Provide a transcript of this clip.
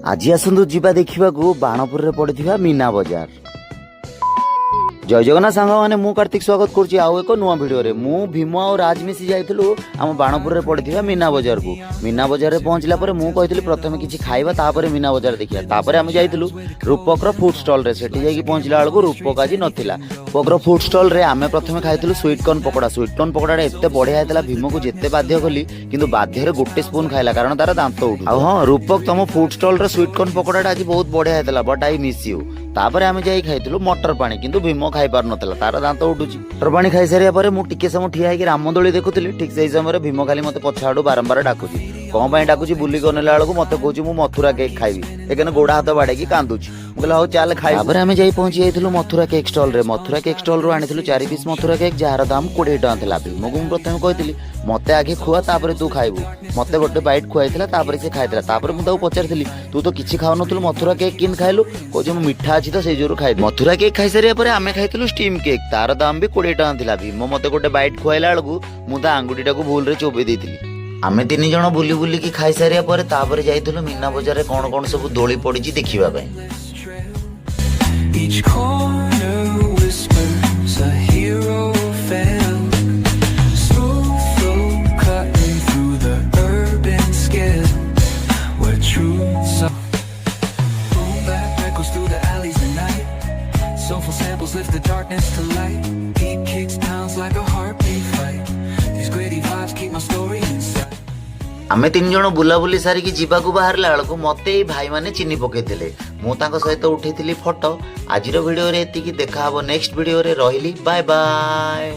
आज आसतु जीवा देखा बाणपुर में पड़ता मीना बजार। जय जगन्नाथ सांग मैंने मु कार्तिक स्वागत करुच्ची आउ एक नुआ भिडियो रे मु भीम और राज मिसी जाइलु आम बाणपुर में पड़ता मीना बजार को। मीना बजार में पहुंचला पर मु कही प्रथम किसी खाइबा तापर मीना बजार देखिया तापर आम जाइलु रूपक फूड स्टॉल रे सेठी जाई पहुंचला बेलू रूपक आज नथिला। रूपक फूड स्टॉल रे आम प्रथम खाइलु sweet corn pakora. Sweet corn pakora एते बढ़िया होता भीम को जिते बाध्य कली किंतु बाध्य गोटे स्पून खाइला कारण तार दांत उठू। हाँ रूपक तुम फूड स्टॉल रे स्वीट कॉर्न पकोड़ा आज बहुत बढ़िया होता बट आई मिस यू। तापर आम जाई खाइलु मटर पानी किंतु भीम खाई पार नथला तार दांत उठुची। मटर पानी खाई सारिया पर मु टिके समय ठिया होइकी रामदोली देखुଥିଲି। ठीक सेही समय भीम खाली मते पछाडू बारंबार डाकुची कौन पाई डाकुची बुली गनेला बेलू मते कहूची मु मथुरा केक खाइबी एखने गोड़ा हाथ बाड़ेकी कांदुची। बोला हो चल खाई। तापर आम जाई पहुंची जाइथिलु मथुरा केक स्टॉल रे। मथुरा केक स्टॉल रू आनिथिलु 4 पीस मथुरा केक जार दाम 20 टका थिला। भीम को प्रथम कहिथिली मते आगे खुआ तापर तू खाइबू। मते गोटे बाइट खुआइथिला तापर से खाइथिला। तापर मु ताऊ पचारथिली तू तो किछि खाउ नथुलु मथुरा केक किन खाइलु कहूची मु मिठा अछि तो सेई जोरु खाइ। मथुरा केक खाइ सारिया पर आमे खाइथिलु स्टीम केक तार दाम भी 20 टका थिला। भीम मते गोटे बाइट खुआइला बेलू मु ता आंगुठीटा को भूल रे चोबे देइथिली। आमे 3 जण बुली बुली की खाइ सारिया पर तापर जाइथिलु मीना बाजार रे कोन कोन सब दोली पड़िची देखिबा पय। Each corner whispers a hero fell. Smooth flow cutting through the urban scale, where truths are. Boom bap echoes through the alleys at night. Soulful samples lift the darkness to light. Beat kicks pounds like a heartbeat fight. These gritty vibes keep my story inside. आमे 3 जण बुलाबुली सारिकी जीवाकू बाहरला बेलू मते भाई माने चिन्नी पकेइथिले। मु तांको सहित उठेइथिली फोटो। आजिर वीडियो रे एतिकी देखा हबो नेक्स्ट वीडियो रे। रहिली बाय बाय।